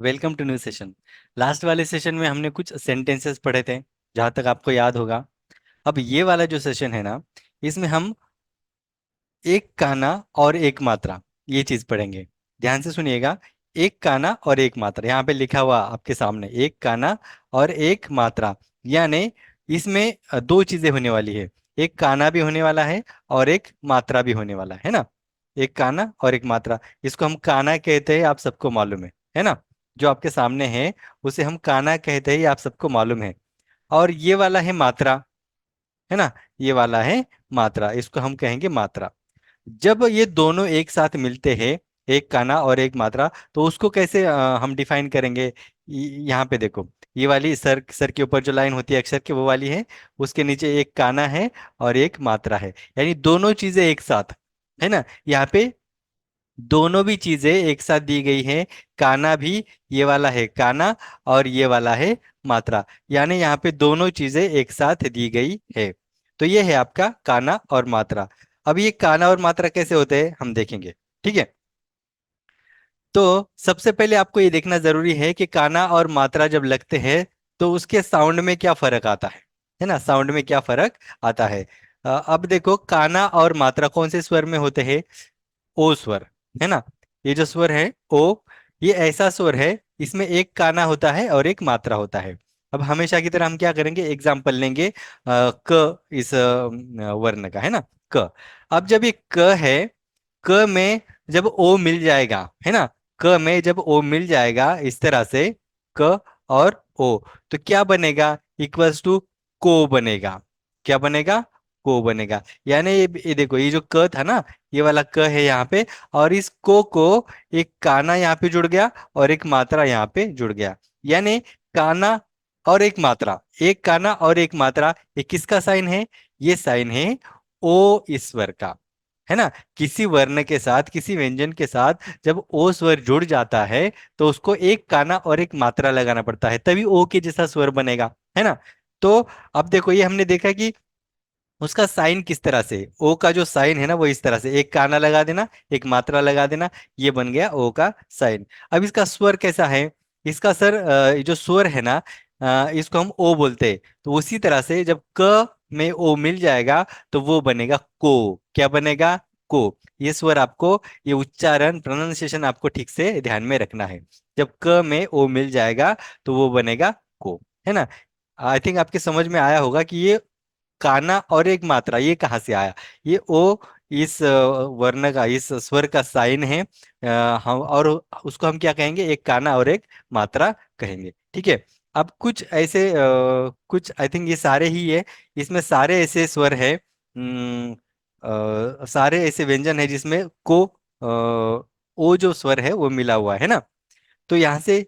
Welcome to new session. Last वाले session में हमने कुछ सेंटेंसेस पढ़े थे, जहाँ तक आपको याद होगा। अब ये वाला जो सेशन है ना, इसमें हम एक काना और एक मात्रा, ये चीज पढ़ेंगे। ध्यान से सुनिएगा। एक काना और एक मात्रा, यहाँ पे लिखा हुआ आपके सामने, एक काना और एक मात्रा। यानी इसमें दो चीजें होने वाली है। एक काना भी होने वाला है और एक मात्रा भी होने वाला है ना। एक काना और एक मात्रा, इसको हम काना कहते हैं, आप सबको मालूम है ना। जो आपके सामने है उसे हम काना कहते हैं, ये आप सबको मालूम है। और ये वाला है मात्रा, है ना। ये वाला है मात्रा, इसको हम कहेंगे मात्रा। जब ये दोनों एक साथ मिलते हैं, एक काना और एक मात्रा, तो उसको कैसे हम डिफाइन करेंगे। यहाँ पे देखो, ये वाली सर सर के ऊपर जो लाइन होती है अक्षर की, वो वाली है। उसके नीचे एक काना है और एक मात्रा है, यानी दोनों चीजें एक साथ, है ना। यहाँ पे दोनों भी चीजें एक साथ दी गई हैं। काना भी, ये वाला है काना और ये वाला है मात्रा, यानी यहाँ पे दोनों चीजें एक साथ दी गई है। तो ये है आपका काना और मात्रा। अब ये काना और मात्रा कैसे होते हैं हम देखेंगे, ठीक है। तो सबसे पहले आपको ये देखना जरूरी है कि काना और मात्रा जब लगते हैं तो उसके साउंड में क्या फर्क आता है ना। साउंड में क्या फर्क आता है। अब देखो, काना और मात्रा कौन से स्वर में होते हैं। ओ स्वर, है ना। ये जो स्वर है ओ, ये ऐसा स्वर है, इसमें एक काना होता है और एक मात्रा होता है। अब हमेशा की तरह हम क्या करेंगे, एग्जाम्पल लेंगे क इस वर्ण का, है ना। क। अब जब ये क है, क में जब ओ मिल जाएगा, है ना। क में जब ओ मिल जाएगा इस तरह से, क और ओ, तो क्या बनेगा, इक्वल्स टू को बनेगा। क्या बनेगा, को बनेगा। यानी ये देखो, ये जो क था ना, ये वाला क है यहाँ पे, और इस को एक काना यहाँ पे जुड़ गया और एक मात्रा यहाँ पे जुड़ गया। यानी काना और एक मात्रा, एक काना और एक मात्रा, ये किसका साइन है, ये साइन है ओ ईश्वर का, है ना। किसी वर्ण के साथ, किसी व्यंजन के साथ जब ओ स्वर जुड़ जाता है तो उसको एक काना और एक मात्रा लगाना पड़ता है, तभी ओ के जैसा स्वर बनेगा, है ना। तो अब देखो, ये हमने देखा कि उसका साइन किस तरह से, ओ का जो साइन है ना वो इस तरह से, एक काना लगा देना, एक मात्रा लगा देना, ये बन गया ओ का साइन। अब इसका स्वर कैसा है, इसका सर जो स्वर है ना, इसको हम ओ बोलते हैं। तो उसी तरह से जब क में ओ मिल जाएगा तो वो बनेगा को। क्या बनेगा, को। ये स्वर आपको, ये उच्चारण प्रोनाउंसिएशन आपको ठीक से ध्यान में रखना है। जब क में ओ मिल जाएगा तो वो बनेगा को, है ना। आई थिंक आपके समझ में आया होगा कि ये काना और एक मात्रा ये कहाँ से आया। ये ओ इस वर्ण का, इस स्वर का साइन है। हम और उसको हम क्या कहेंगे, एक काना और एक मात्रा कहेंगे, ठीक है। अब कुछ ऐसे कुछ आई थिंक ये सारे ही है, इसमें सारे ऐसे स्वर है, सारे ऐसे व्यंजन है जिसमें को ओ जो स्वर है वो मिला हुआ है ना। तो यहाँ से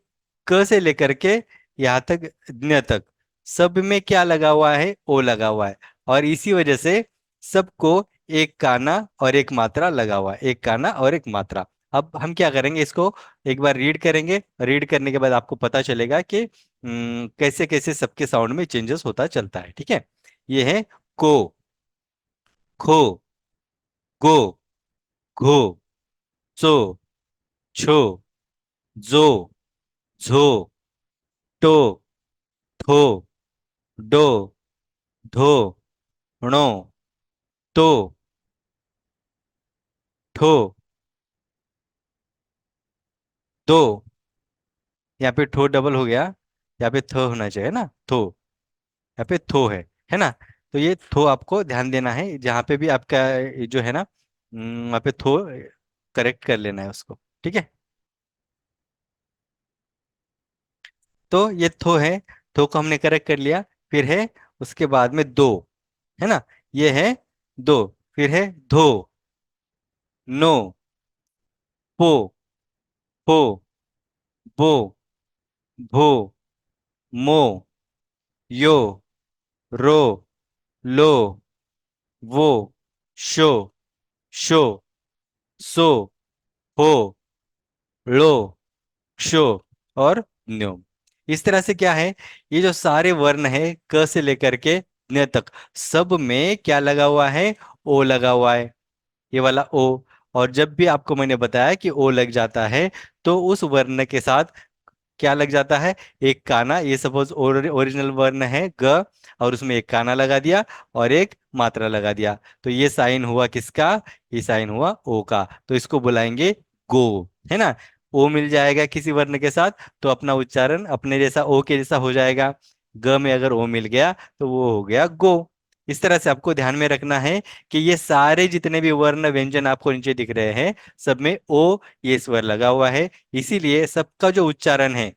क से लेकर के यहाँ तक ज्ञ तक, सब में क्या लगा हुआ है, ओ लगा हुआ है। और इसी वजह से सबको एक काना और एक मात्रा लगा हुआ है, एक काना और एक मात्रा। अब हम क्या करेंगे, इसको एक बार रीड करेंगे। रीड करने के बाद आपको पता चलेगा कि कैसे कैसे सबके साउंड में चेंजेस होता चलता है, ठीक है। ये है को, खो, गो, घो, चो, छो, जो, झो, टो, थो, डो, धो, णो, तो, ठो, दो। यहाँ पे ठो डबल हो गया, यहाँ पे थो होना चाहिए ना, थो। यहाँ पे थो है ना। तो ये थो आपको ध्यान देना है, जहाँ पे भी आपका ये जो है ना, वहाँ पे थो करेक्ट कर लेना है उसको, ठीक है। तो ये थो है, थो को हमने करेक्ट कर लिया। फिर है उसके बाद में दो, है ना। ये है दो। फिर है धो, नो, पो, पो, बो, भो, मो, यो, रो, लो, वो, शो, शो, सो, हो, लो, क्षो और न्यो। इस तरह से क्या है, ये जो सारे वर्ण है क से लेकर के न तक, सब में क्या लगा हुआ है, ओ लगा हुआ है, ये वाला ओ। और जब भी आपको मैंने बताया कि ओ लग जाता है तो उस वर्ण के साथ क्या लग जाता है, एक काना, ये सपोज ओरिजिनल वर्ण है ग, और उसमें एक काना लगा दिया और एक मात्रा लगा दिया, तो ये साइन हुआ किसका, ये साइन हुआ ओ का, तो इसको बुलाएंगे गो, है ना। ओ मिल जाएगा किसी वर्ण के साथ तो अपना उच्चारण अपने जैसा ओ के जैसा हो जाएगा, ग में अगर ओ मिल गया तो वो हो गया गो। इस तरह से आपको ध्यान में रखना है कि ये सारे जितने भी वर्ण व्यंजन आपको नीचे दिख रहे हैं, सब में ओ ये स्वर लगा हुआ है, इसीलिए सबका जो उच्चारण है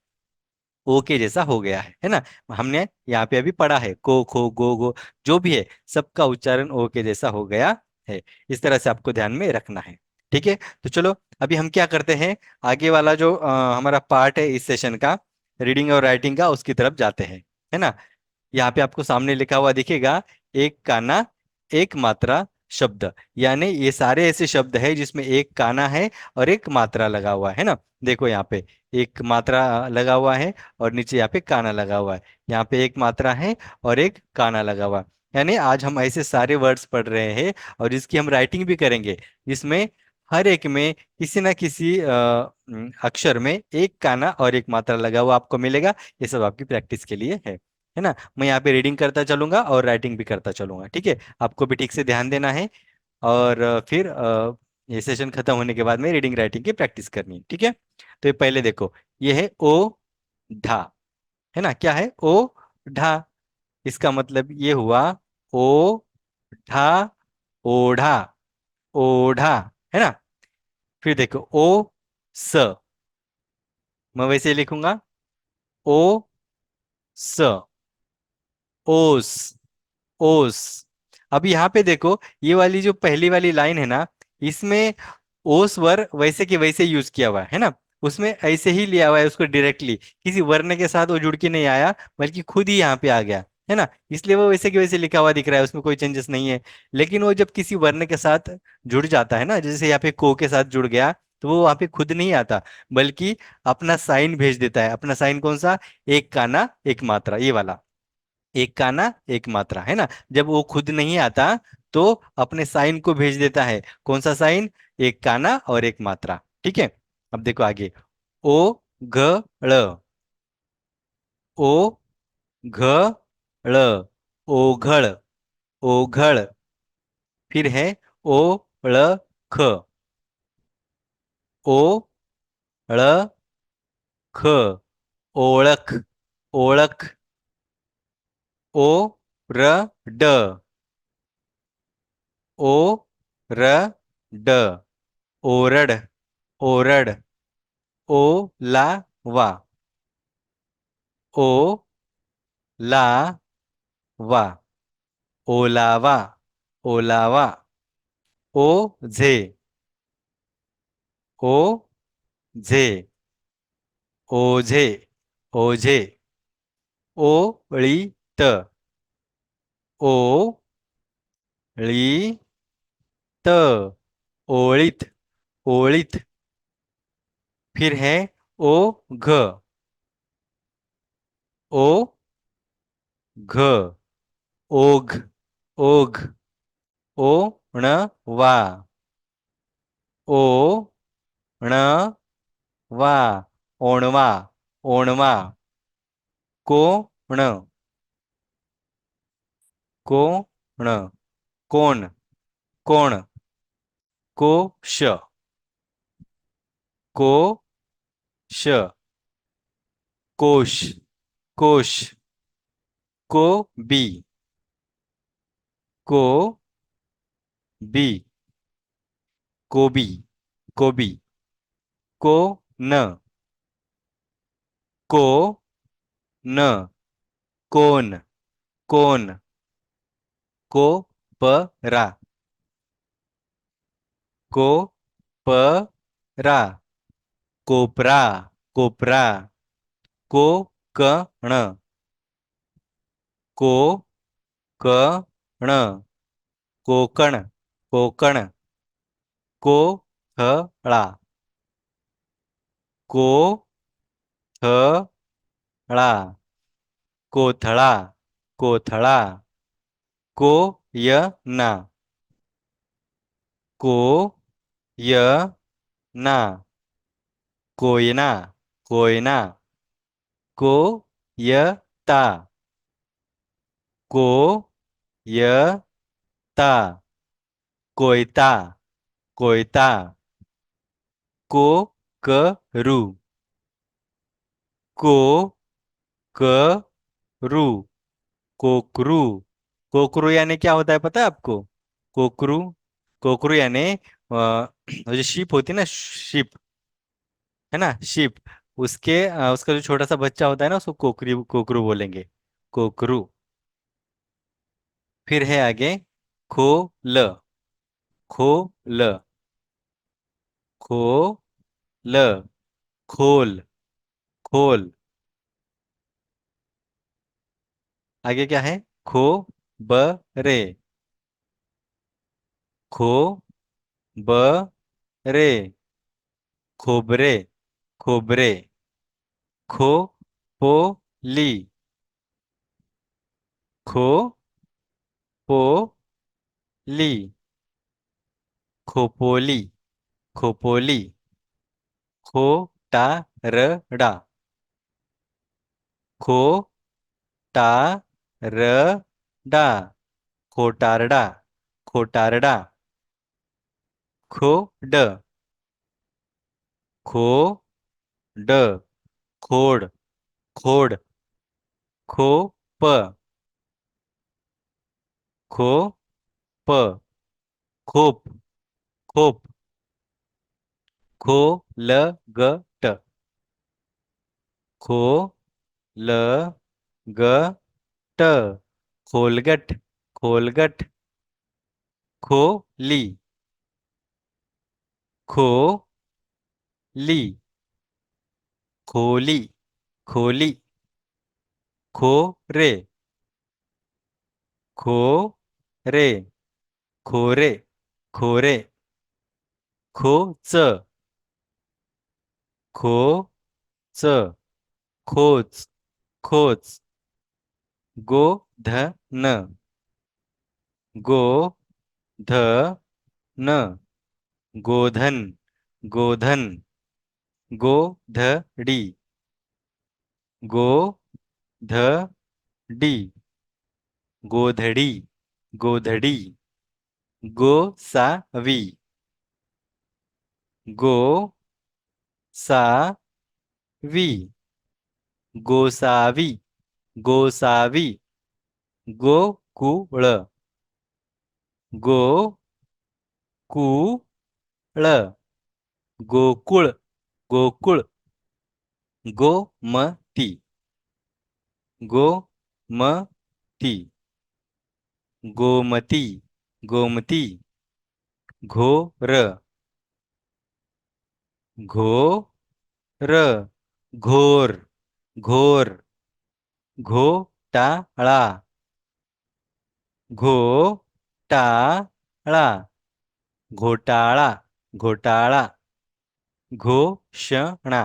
ओ के जैसा हो गया है ना। हमने यहाँ पे अभी पढ़ा है को खो गो गो, जो भी है सबका उच्चारण ओ के जैसा हो गया है। इस तरह से आपको ध्यान में रखना है। ठीक है, तो चलो अभी हम क्या करते हैं, आगे वाला जो हमारा पार्ट है इस सेशन का, रीडिंग और राइटिंग का, उसकी तरफ जाते हैं, है ना। यहाँ पे आपको सामने लिखा हुआ दिखेगा, एक काना एक मात्रा शब्द, यानी ये सारे ऐसे शब्द है जिसमें एक काना है और एक मात्रा लगा हुआ है ना। देखो यहाँ पे एक मात्रा लगा हुआ है और नीचे यहाँ पे काना लगा हुआ है, यहाँ पे एक मात्रा है और एक काना लगा हुआ है। यानी आज हम ऐसे सारे वर्ड्स पढ़ रहे हैं और इसकी हम राइटिंग भी करेंगे, जिसमें हर एक में किसी ना किसी अक्षर में एक काना और एक मात्रा लगा हुआ आपको मिलेगा। ये सब आपकी प्रैक्टिस के लिए है ना। मैं यहाँ पे रीडिंग करता चलूंगा और राइटिंग भी करता चलूंगा, ठीक है। आपको भी ठीक से ध्यान देना है, और फिर ये सेशन खत्म होने के बाद में रीडिंग राइटिंग की प्रैक्टिस करनी है, ठीक है। तो ये पहले देखो, ये है ओ ढा, है ना, क्या है ओ ढा, इसका मतलब ये हुआ ओ ढा ओढ़ा, ओढ़ा, है ना। फिर देखो ओ स, मैं वैसे ही लिखूंगा ओ स, ओस, ओस। अब यहाँ पे देखो, ये वाली जो पहली वाली लाइन है ना, इसमें ओस वर वैसे के वैसे यूज किया हुआ है ना, उसमें ऐसे ही लिया हुआ है उसको डायरेक्टली, किसी वर्ण के साथ वो जुड़ के नहीं आया, बल्कि खुद ही यहाँ पे आ गया, है ना, इसलिए वो वैसे के वैसे लिखा हुआ दिख रहा है, उसमें कोई चेंजेस नहीं है। लेकिन वो जब किसी वर्ण के साथ जुड़ जाता है ना, जैसे यहाँ पे को के साथ जुड़ गया, तो वो वहां पे खुद नहीं आता, बल्कि अपना साइन भेज देता है। अपना साइन कौन सा, एक काना एक मात्रा, ये वाला, एक काना एक मात्रा, है ना। जब वो खुद नहीं आता तो अपने साइन को भेज देता है, कौन सा साइन, एक काना और एक मात्रा, ठीक है। अब देखो आगे, ओ घ ड़, ओ घ ड़, ओघड़, ओघड़। फिर है ओ ड़ ख, ओ ड़ ख, ओळख, ओळख। ओ र ड, ओ र ड, ओरड, ओरड। ओ ला वा, ओ ला वा, ओलावा, ओलावा। ओ झे, ओ झे, ओझे, ओझे। ओळीत, ओळीत, ओळीत, ओळीत। फिर है ओ घ, ओ घ, ओघ, ओघ। ओ ण वा, ओ ण वा, ओणवा, ओणवा। कोण, कोण, कोण, कोण। कोश, कोश, कोश, कोश। को बी, को बी, कोबी, कोबी। को न, को न, कोन, कोन। को प रा, को प रा, कोपरा, कोपरा। को कण, को कण, कोकण, कोकण। कोथळा, कोथळा, कोथळा, कोथळा। कोयना, कोयना, कोयना, कोयना। को य ता, को य ता, कोयता, कोयता, को करू, को करू, कोकरू। कोकरू यानी क्या होता है पता है आपको? कोकरू, कोकरू यानी जो शीप होती है ना, शीप, है ना, शीप, उसका जो छोटा सा बच्चा होता है ना, उसको कोकरी, कोकरू बोलेंगे, कोकरू। फिर है आगे खो ल, खो ल, खो ल, खोल, खोल। आगे क्या है? खो ब रे, खो ब रे, खोबरे, खोबरे। खो पो ली, खो पो ली, खोपोली, खोपोली। खो टा र डा, खो टा र डा, खोटारडा, खोटारडा। खो ड, खो ड, खोड़, खोड़। खो प, खो प, खोप, खोप। खो ल ग ट, खो ल ग ट, खोलगट, खोलगट। खो ली, खो ली, खोली, खोली। खो रे, खो रे, खोरे, खोरे। खो च, खो च, खोच, खोच। गो ध न, गो ध न, गोधन, गोधन। गो ध डी, गो ध डी, गोधड़ी, गोधड़ी। गो सा वी, गो सा वी, गोसावी, गोसावी। गोकुळ, गोकुळ, गोकुळ, गोकुळ। गोमती, गोमती, गोमती, गोमती। घोर, घोर, घोर, घोर। घोटाळा, घोटाळा, घोटाळा, घोटाळा। घोषणा,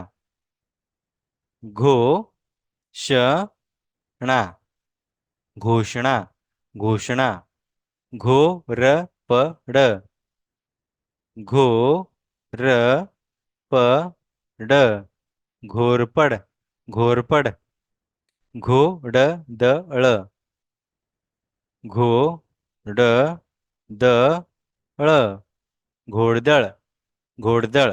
घोषणा, घोषणा, घोषणा। घोरपड, घोरपड, घोरपड, घोरपड। घोडदळ, घोडदळ, घोड़दड़, घोड़दड़।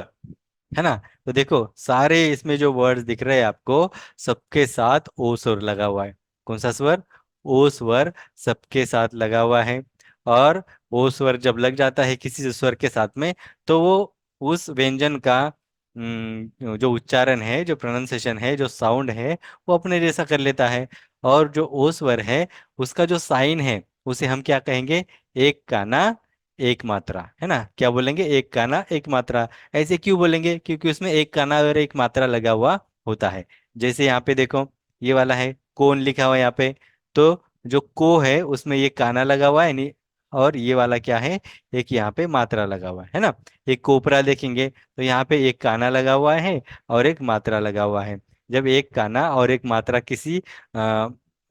है ना? तो देखो सारे इसमें जो वर्ड्स दिख रहे हैं आपको, सबके साथ ओ स्वर लगा हुआ है। कौन सा स्वर? ओ स्वर सबके साथ लगा हुआ है। और ओ स्वर जब लग जाता है किसी स्वर के साथ में, तो वो उस व्यंजन का जो उच्चारण है, जो प्रोनाउंसिएशन है, जो साउंड है, वो अपने जैसा कर लेता है। और जो ओ स्वर है, उसका जो साइन है, उसे हम क्या कहेंगे? एक काना एक मात्रा, है ना? क्या बोलेंगे? एक काना एक मात्रा। ऐसे क्यों बोलेंगे? क्योंकि उसमें एक काना और एक मात्रा लगा हुआ होता है। जैसे यहाँ पे देखो, ये वाला है कौन लिखा हुआ है यहाँ पे, तो जो को है उसमें ये काना लगा हुआ है नहीं, और ये वाला क्या है? एक यहाँ पे मात्रा लगा हुआ है ना? एक कोपरा देखेंगे तो यहाँ पे एक काना लगा हुआ है और एक मात्रा लगा हुआ है। जब एक काना और एक मात्रा किसी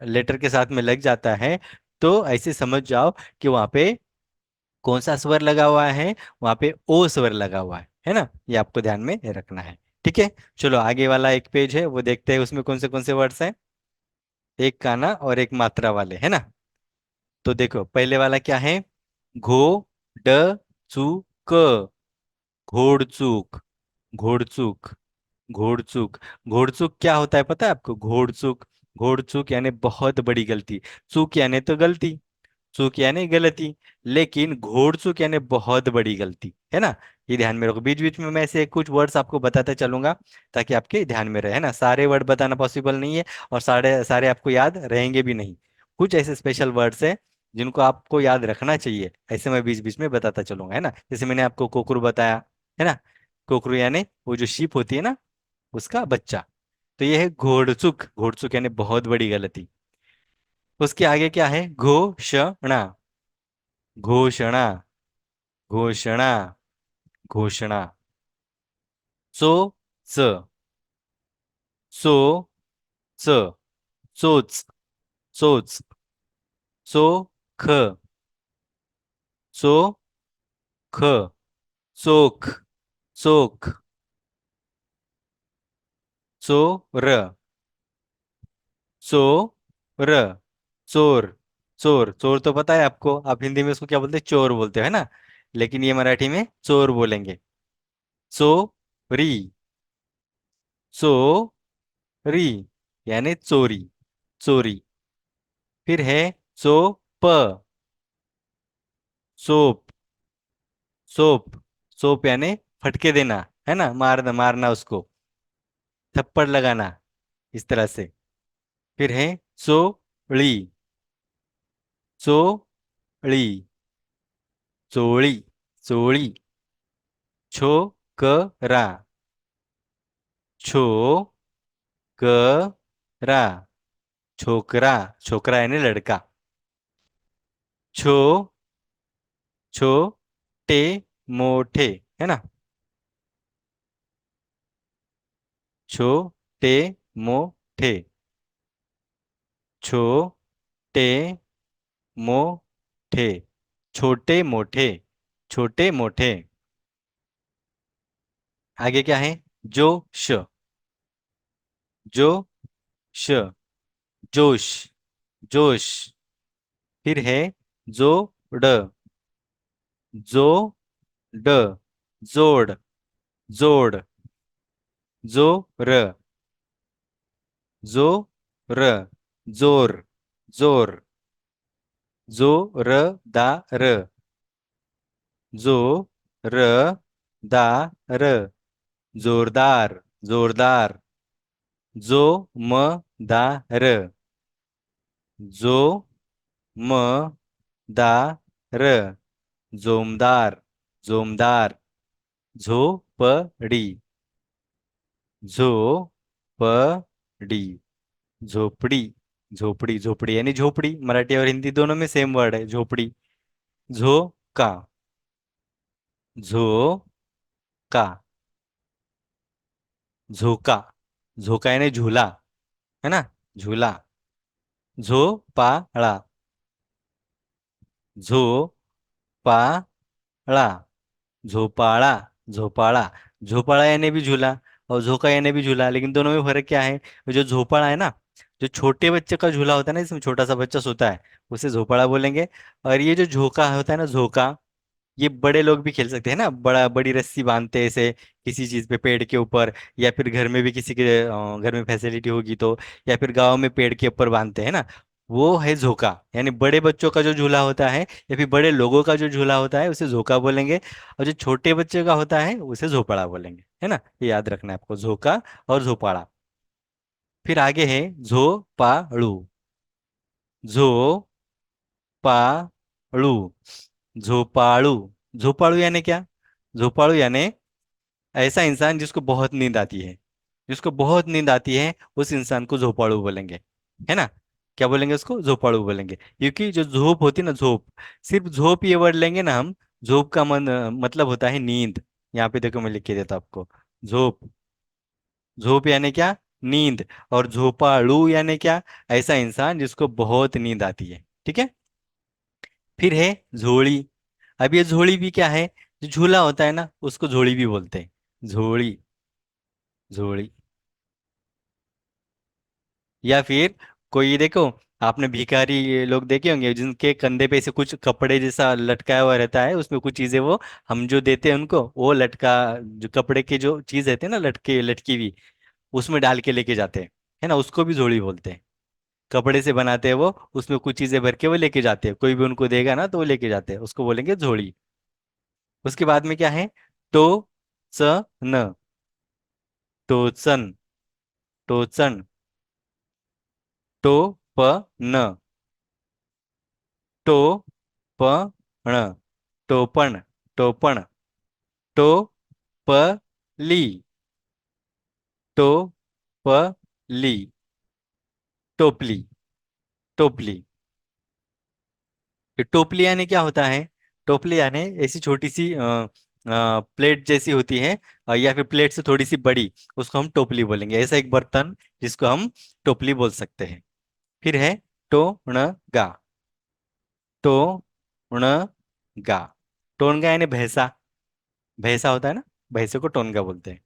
लेटर के साथ में लग जाता है, तो ऐसे समझ जाओ कि वहाँ पे कौन सा स्वर लगा हुआ है? वहां पे ओ स्वर लगा हुआ है ना? ये आपको ध्यान में रखना है। ठीक है, चलो आगे वाला एक पेज है वो देखते हैं, उसमें कौन से वर्ड्स हैं, एक काना और एक मात्रा वाले, है ना। तो देखो पहले वाला क्या है, घो ड चू क, घोड़चूक, घोड़चूक, घोड़चूक। घोड़चूक क्या होता है पता है आपको, घोड़चूक, घोड़चूक यानी बहुत बड़ी गलती, चूक यानी तो गलती, चूक यानी गलती, लेकिन घोड़ चूक यानी बहुत बड़ी गलती, है ना। ये ध्यान में रखो, बीच बीच में मैं ऐसे कुछ वर्ड्स आपको बताते चलूंगा ताकि आपके ध्यान में रहे, है ना। सारे वर्ड बताना पॉसिबल नहीं है और सारे सारे आपको याद रहेंगे भी नहीं। कुछ ऐसे स्पेशल वर्ड्स हैं जिनको आपको याद रखना चाहिए, ऐसे मैं बीच बीच में बताता चलूंगा, है ना। जैसे मैंने आपको कोकरू बताया, है ना, कोकरू यानी वो जो शीप होती है ना, उसका बच्चा। तो ये है घोड़चुक, घोड़चुक यानी बहुत बड़ी गलती। उसके आगे क्या है, घोषणा, घोषणा, घोषणा, घोषणा। सो च, सो च, सोच, सोच, सो ख, सो ख, सोख, सोख, सो र, सो र, चोर, चोर, चोर तो पता है आपको, आप हिंदी में उसको क्या बोलते हैं, चोर बोलते हो, है ना। लेकिन ये मराठी में चोर बोलेंगे। सो री, सो री यानी चोरी, चोरी। फिर है सो प, सोप, सोप, सोप यानी फटके देना, है ना, मारना, मारना उसको, थप्पड़ लगाना, इस तरह से। फिर है चोली, चोली, चोली, चोली। छोकरा, छोकरा, छोकरा, छोकरा यानी लड़का। छो, छोटे मोटे, है ना, छोटे मोटे, छोटे मोटे, छोटे मोटे, छोटे मोटे। आगे क्या है, जोश, जोश, जोश, जोश। फिर है जोड़, जोड़, जोड़, जोड़, जोर, जोर, जोर, जोर, जोरदार, जोरदार, जोरदार, जोरदार, जोमदार, जोमदार, जोमदार, जोमदार। झोपड़ी, झोपड़ी, झोपड़ी, झोपड़ी, झोपड़ी यानी झोपड़ी, मराठी और हिंदी दोनों में सेम वर्ड है झोपड़ी। झोका, झोका, झोका, झोका यानी झूला, है ना, झूला। झोपाळा, झोपाळा, झोपाळा, झोपाळा, झोपाळा यानी भी झूला और झोका यानी भी झूला, लेकिन दोनों में फर्क क्या है, जो झोपाळा है ना, जो छोटे बच्चे का झूला होता है ना, इसमें छोटा सा बच्चा सोता है, उसे झोपाड़ा बोलेंगे। और ये जो झोका होता है ना, झोका, ये बड़े लोग भी खेल सकते हैं ना, बड़ा बड़ी रस्सी बांधते हैं ऐसे किसी चीज पे, पेड़ के ऊपर, या फिर घर में भी किसी के घर में फैसिलिटी होगी तो, या फिर गांव में पेड़ के ऊपर बांधते हैं ना, वो है झोका। यानी बड़े बच्चों का जो झूला होता है या फिर बड़े लोगों का जो झूला होता है उसे झोका बोलेंगे, और जो छोटे बच्चे का होता है उसे झोपड़ा बोलेंगे, है ना। ये याद रखना है आपको, झोका और झोपड़ा। फिर आगे है झोपाड़ू, झोपाड़ू, झोपाड़ू, झोपाड़ू यानी क्या, झोपाड़ू यानी ऐसा इंसान जिसको बहुत नींद आती है, जिसको बहुत नींद आती है उस इंसान को झोपाड़ू बोलेंगे, है ना। क्या बोलेंगे उसको, झोपाड़ू बोलेंगे, क्योंकि जो झोप होती है ना, झोप, सिर्फ झोप ये वर्ड लेंगे ना हम, झोप का मतलब होता है नींद। यहाँ पे देखो मैं लिख के देता हूं आपको, झोप, झोप यानी क्या, नींद, और झोपाड़ू यानी क्या, ऐसा इंसान जिसको बहुत नींद आती है, ठीक है। फिर है झोली। अब ये झोली भी क्या है, जो झूला होता है ना उसको झोली भी बोलते हैं, झोली, झोली। या फिर कोई देखो, आपने भिखारी लोग देखे होंगे जिनके कंधे पे ऐसे कुछ कपड़े जैसा लटकाया हुआ रहता है, उसमें कुछ चीजें वो हम जो देते हैं उनको, वो लटका, जो कपड़े की जो चीज रहते हैं ना, लटके लटकी हुई, उसमें डाल के लेके जाते हैं, है ना, उसको भी झोली बोलते हैं। कपड़े से बनाते हैं वो, उसमें कुछ चीजें भर के वो लेके जाते हैं, कोई भी उनको देगा ना तो वो लेके जाते हैं, उसको बोलेंगे झोली। उसके बाद में क्या है? तो च न, टोचन, टोचन, तो प न, तो प ण, टोपण, टोपण, तो प ली, तो प ली, टोपली, टोपली। ये टोपली यानी क्या होता है? टोपली यानी ऐसी छोटी सी प्लेट जैसी होती है, या फिर प्लेट से थोड़ी सी बड़ी, उसको हम टोपली बोलेंगे, ऐसा एक बर्तन जिसको हम टोपली बोल सकते हैं। फिर है टो ण गा, टो ण गा, टोनगा यानी भैंसा, भैंसा होता है ना, भैंसे को टोनगा बोलते हैं।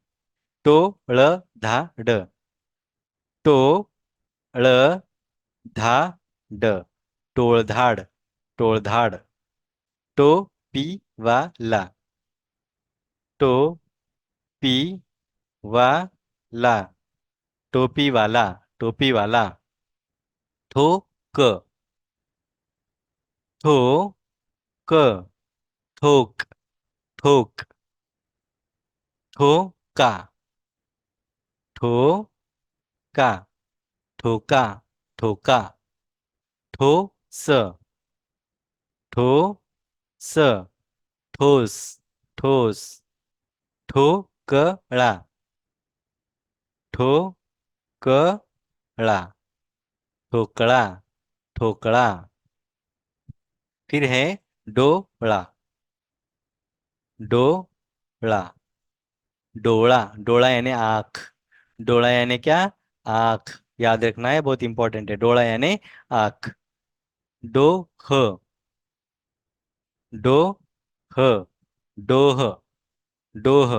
टो ळ धा ड, टो ळ धा ड, टोळधाड, टोळधाड, टो पी वा ला, टो पी वा ला, टोपी वाला, टोपी वाला। थो क, थो क, थोक, थोक, थो का, थो का, ठोका, ठोका, ठो स, ठो स, ठोस, ठोस, ठोकळा, ठोकळा, ठोकळा, ठोकळा। फिर है डोळा, डोळा, डोळा, डोळा यानी आँख, डोळा यानी क्या? आँख, याद रखना है, बहुत इंपॉर्टेंट है, डोळा यानी आँख। डो ह, डो ह, डोह, डोह,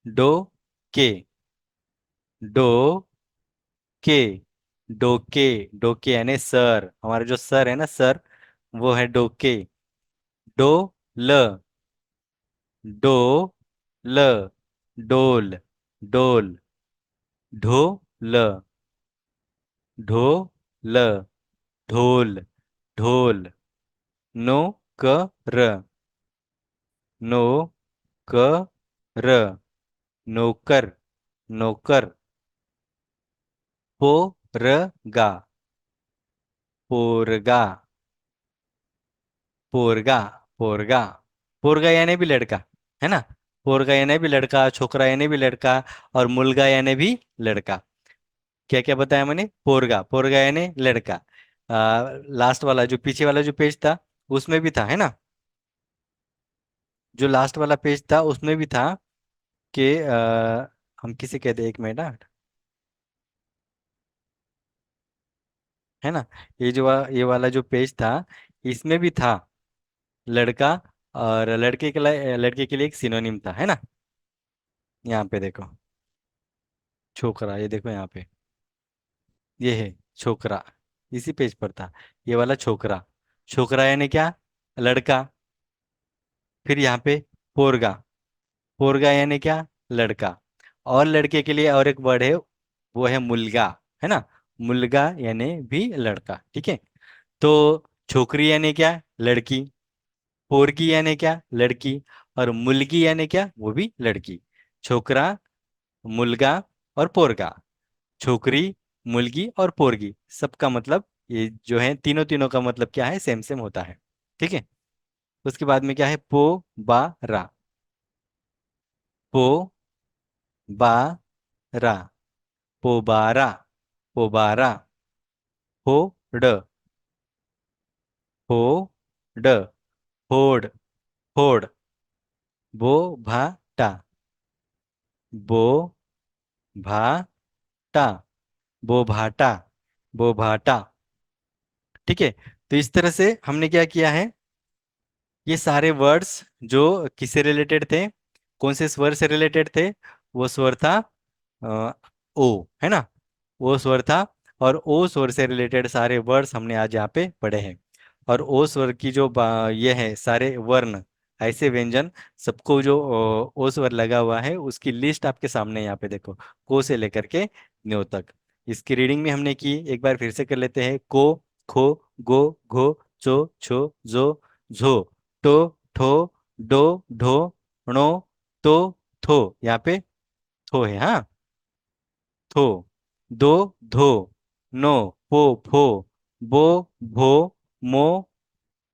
डो के, डो के, डोके, डोके यानी सर, हमारे जो सर है ना, सर, वो है डोके। डो ल, डो ल, डोल, डोल, ढो ल, ढो ल, ढोल, ढोल। नो क र, नो क र, नौकर, नौकर। पो र गा, पोरगा, पोरगा, पोरगा, पोरगा यानी भी लड़का, है ना, पोरगा यानी भी लड़का, छोकरा यानी भी लड़का, और मुलगा यानी भी लड़का। क्या क्या बताया मैंने? पोरगा, पोरगा यानी लड़का। लास्ट वाला जो पीछे वाला जो पेज था, उसमें भी था, है ना, जो लास्ट वाला पेज था उसमें भी था कि हम किसे कहते हैं, एक मिनट, है ना, ये वाला जो पेज था, इसमें भी था लड़का, और लड़के के लिए एक सिनोनिम था, है ना। यहाँ पे देखो, छोकरा, ये देखो यहाँ पे, ये है छोकरा, इसी पेज पर था, ये वाला छोकरा, छोकरा यानी क्या? लड़का। फिर यहाँ पे पोरगा, पोरगा यानी क्या? लड़का। और लड़के के लिए और एक वर्ड है, वो है मुलगा, है ना, मुलगा यानी भी लड़का, ठीक है। तो छोकरी यानी क्या? लड़की, पोरगी यानी क्या? लड़की, और मुलगी यानी क्या? वो भी लड़की। छोकरा, मुलगा और पोरगा, छोकरी, मुलगी और पोरगी, सबका मतलब, ये जो है तीनों तीनों का मतलब क्या है? सेम सेम होता है, ठीक है। उसके बाद में क्या है? पो बा रा, पो बा रा, पोबारा, पोबारा, हो ड, हो ड, होड़, होड़, बो भा टा, बो भा टा, बो भाटा, बो भाटा, ठीक है। तो इस तरह से हमने क्या किया है, ये सारे वर्ड्स जो किससे रिलेटेड थे, कौन से स्वर से रिलेटेड थे? वो स्वर था ओ है ना, ओ स्वर था। और ओ स्वर से रिलेटेड सारे वर्ड्स हमने आज यहाँ पे पढ़े हैं। और ओ स्वर की जो ये है सारे वर्ण, ऐसे व्यंजन, सबको जो ओ स्वर लगा हुआ है उसकी लिस्ट आपके सामने यहाँ पे देखो, को से लेकर के न्यो तक। इसकी रीडिंग में हमने की, एक बार फिर से कर लेते हैं। को, खो, गो, घो, चो, छो, जो, झो, टो, ठो, डो, ढो, णो, तो, थो। यहाँ पे थो है, हाँ। थो, दो, धो, नो, पो, फो, बो, भो, मो,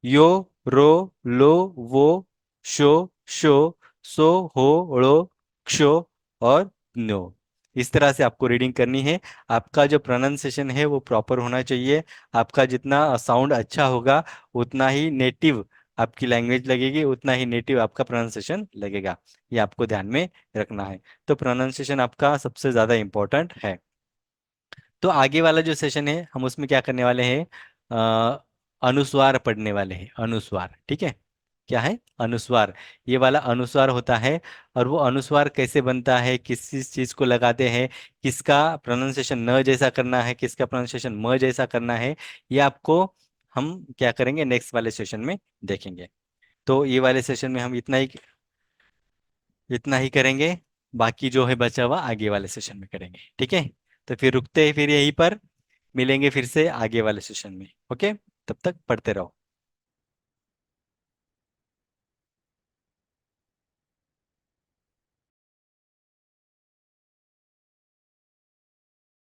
यो, रो, लो, वो, शो, शो, सो, हो, ड़ो, क्षो और नो। इस तरह से आपको रीडिंग करनी है। आपका जो प्रोनाउंसिएशन है वो प्रॉपर होना चाहिए। आपका जितना साउंड अच्छा होगा उतना ही नेटिव आपकी लैंग्वेज लगेगी, उतना ही नेटिव आपका प्रोनाउंसिएशन लगेगा। ये आपको ध्यान में रखना है। तो प्रोनाउंसिएशन आपका सबसे ज़्यादा इम्पोर्टेंट है। तो आगे वाला जो सेशन है हम उसमें क्या करने वाले हैं, अनुस्वार पढ़ने वाले हैं। अनुस्वार, ठीक है। क्या है? अनुस्वार। ये वाला अनुस्वार होता है। और वो अनुस्वार कैसे बनता है, किस किस चीज को लगाते हैं, किसका प्रोनाउंसिएशन न जैसा करना है, किसका प्रोनाउंसिएशन म जैसा करना है, ये आपको हम क्या करेंगे नेक्स्ट वाले सेशन में देखेंगे। तो ये वाले सेशन में हम इतना ही करेंगे। बाकी जो है बचा हुआ आगे वाले सेशन में करेंगे, ठीक है। तो फिर रुकते हैं फिर यहीं पर, मिलेंगे फिर से आगे वाले सेशन में। ओके, तब तक पढ़ते रहो।